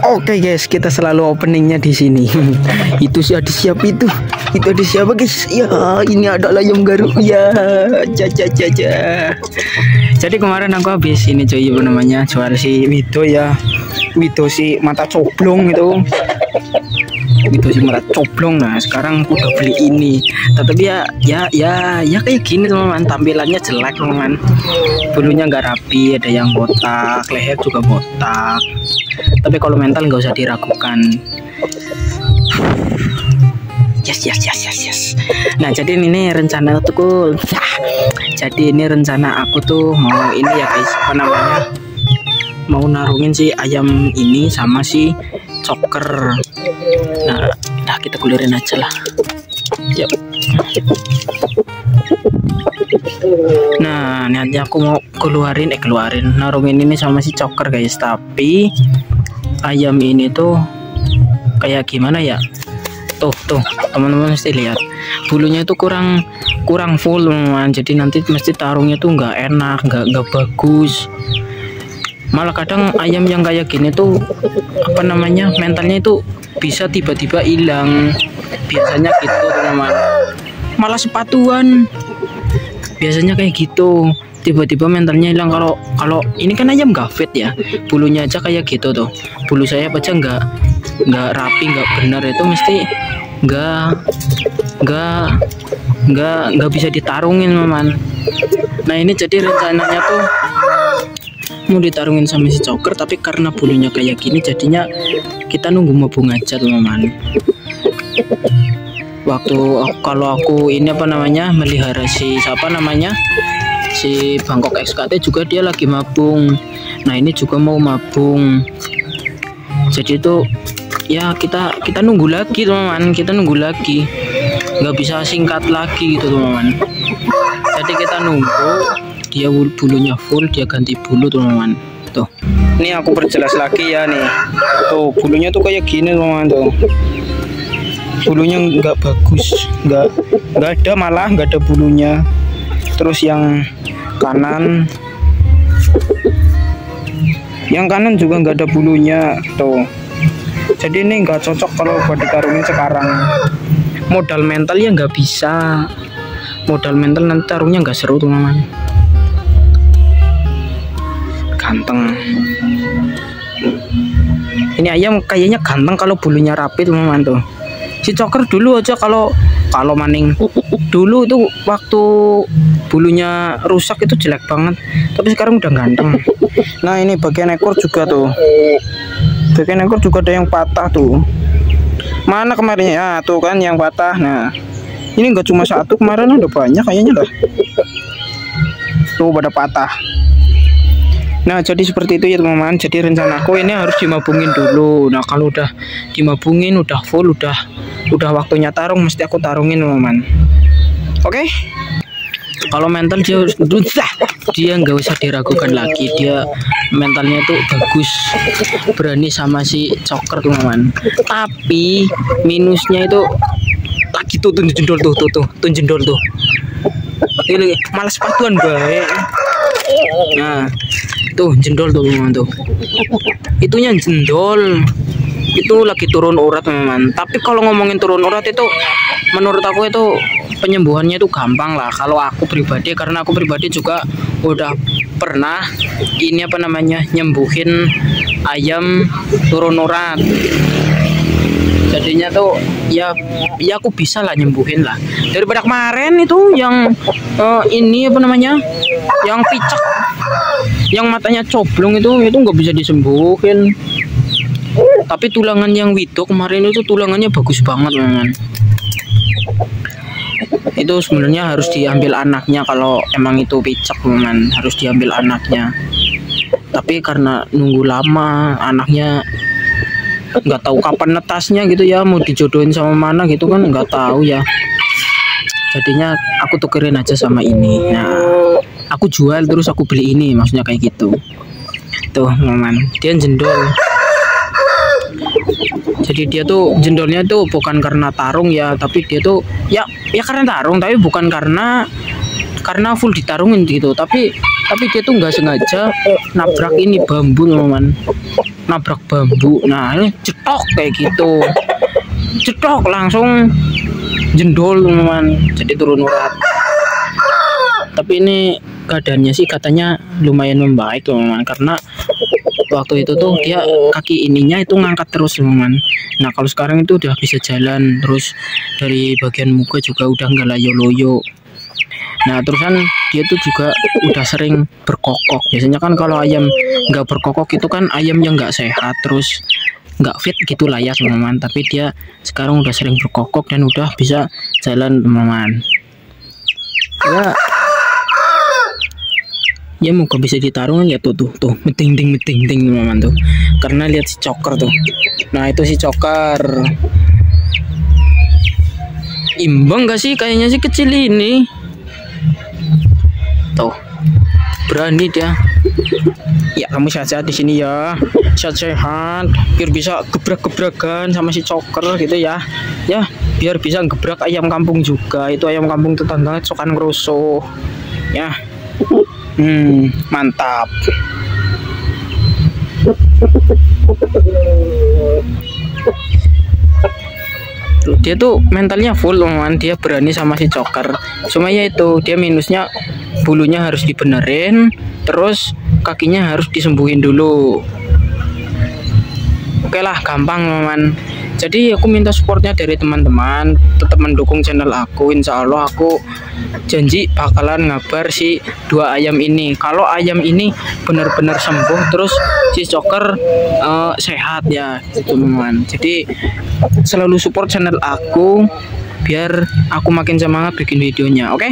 Oke guys, kita selalu openingnya di sini. Itu sih ada siapa itu ada siapa guys? Ya, ini adalah ayam garuk ya. Jadi kemarin aku habis ini coy, apa namanya, jual si Wido ya. Wido si mata coblong itu. Wido si mata coblong. Nah, sekarang aku udah beli ini. Tapi ya kayak gini teman-teman, tampilannya jelek teman-teman. Bulunya nggak rapi, ada yang botak, leher juga botak. Tapi kalau mental nggak usah diragukan. Yes. Nah, jadi ini rencana tuh. Jadi ini rencana aku tuh mau ini ya guys, apa namanya, mau narungin si ayam ini sama si coker. Nah kita kulirin aja lah. Yuk. Nah, niatnya aku mau keluarin narungin ini sama si coker guys. Tapi ayam ini tuh kayak gimana ya? Tuh teman-teman mesti lihat, bulunya itu kurang full teman-teman. Jadi nanti mesti taruhnya tuh nggak enak, nggak bagus. Malah kadang ayam yang kayak gini tuh, apa namanya, mentalnya itu bisa tiba-tiba hilang. Biasanya gitu teman-teman. Malah sepatuan. Biasanya kayak gitu, tiba-tiba mentalnya hilang. Kalau ini kan ayam nggak fit ya, bulunya aja kayak gitu tuh. Bulu saya aja nggak rapi, nggak benar, itu mesti nggak bisa ditarungin teman. Nah, ini jadi rencananya tuh mau ditarungin sama si coker, tapi karena bulunya kayak gini jadinya kita nunggu mabung aja teman-teman. Kalau aku ini apa namanya, melihara si Bangkok XKT juga, dia lagi mabung. Nah, ini juga mau mabung. Jadi itu ya kita nunggu lagi teman-teman, nggak bisa singkat lagi gitu teman-teman. Jadi kita nunggu dia bulunya full, dia ganti bulu teman-teman. Tuh, ini aku perjelas lagi ya nih. Tuh, bulunya tuh kayak gini teman-teman tuh. Bulunya nggak bagus, nggak ada bulunya. Terus yang kanan juga nggak ada bulunya tuh. Jadi ini nggak cocok kalau buat ditarungin sekarang. Modal mental ya nggak bisa, modal mental nanti tarungnya nggak seru teman-teman. Ganteng ini ayam, kayaknya ganteng kalau bulunya rapi teman-teman tuh. Si coker dulu aja kalau maning dulu itu waktu bulunya rusak itu jelek banget, tapi sekarang udah ganteng. Nah, ini bagian ekor juga tuh, bagian ekor juga ada yang patah tuh. Mana kemarin ya, tuh kan yang patah. Nah, ini enggak cuma satu, kemarin ada banyak kayaknya dah. Tuh pada patah. Nah, jadi seperti itu ya teman-teman. Jadi rencanaku ini harus dimabungin dulu. Nah, kalau udah dimabungin, udah full, udah waktunya tarung, mesti aku tarungin teman-teman. Oke? Kalau mental dia nggak usah diragukan lagi, dia mentalnya itu bagus, berani sama si coker teman-teman. Tapi minusnya itu lagi tuh jendol tuh. Ini malas sepatuan baik. Nah, tuh jendol tuh teman-teman tuh. Itunya jendol. Itu lagi turun urat teman-teman. Tapi kalau ngomongin turun urat itu, menurut aku itu penyembuhannya itu gampang lah. Kalau aku pribadi, karena aku pribadi juga udah pernah ini apa namanya, nyembuhin ayam turun urat. Jadinya tuh ya aku bisa lah nyembuhin lah. Daripada kemarin itu yang ini apa namanya, yang picek, yang matanya coblong itu nggak bisa disembuhin. Tapi tulangan yang Wido kemarin itu tulangannya bagus banget teman-teman. Itu sebenarnya harus diambil anaknya, kalau emang itu picek teman-teman, harus diambil anaknya. Tapi karena nunggu lama, anaknya nggak tahu kapan netasnya gitu ya, mau dijodohin sama mana gitu kan nggak tahu ya. Jadinya aku tukerin aja sama ini. Nah, aku jual terus aku beli ini, maksudnya kayak gitu. Tuh teman-teman, dia jendol. Jadi dia tuh jendolnya tuh bukan karena tarung ya, tapi dia tuh ya karena tarung, tapi bukan karena full ditarungin gitu. Tapi dia tuh nggak sengaja nabrak ini bambu teman-teman. nabrak bambu. Nah ini cetok kayak gitu, cetok langsung jendol teman-teman, jadi turun urat. Tapi ini keadaannya sih katanya lumayan membaik teman-teman, karena waktu itu tuh dia kaki ininya itu ngangkat terus teman-teman. Nah kalau sekarang itu udah bisa jalan, terus dari bagian muka juga udah nggak layo-loyo. Nah terusan dia tuh juga udah sering berkokok. Biasanya kan kalau ayam nggak berkokok itu kan ayam yang nggak sehat, terus nggak fit gitu lah ya teman-teman. Tapi dia sekarang udah sering berkokok dan udah bisa jalan teman-teman. Ya muka bisa ditarung ya, tuh meting ting teman-teman tuh, karena lihat si coker tuh. Nah itu si coker imbang gak sih, kayaknya sih kecil ini tuh, berani dia. Ya kamu sehat-sehat di sini ya, sehat-sehat biar bisa gebrak-gebrakan sama si coker gitu ya, biar bisa gebrak ayam kampung juga. Itu ayam kampung tetangga cokan ngerusuh ya. Mantap. Dia tuh mentalnya full teman, dia berani sama si coker. Cuma ya itu dia minusnya, bulunya harus dibenerin, terus kakinya harus disembuhin dulu. Oke lah, gampang teman. Jadi aku minta supportnya dari teman-teman, tetap mendukung channel aku. Insya Allah aku janji bakalan ngabar si 2 ayam ini. Kalau ayam ini benar-benar sembuh, terus si coker sehat ya gitu teman. Jadi selalu support channel aku biar aku makin semangat bikin videonya. Oke?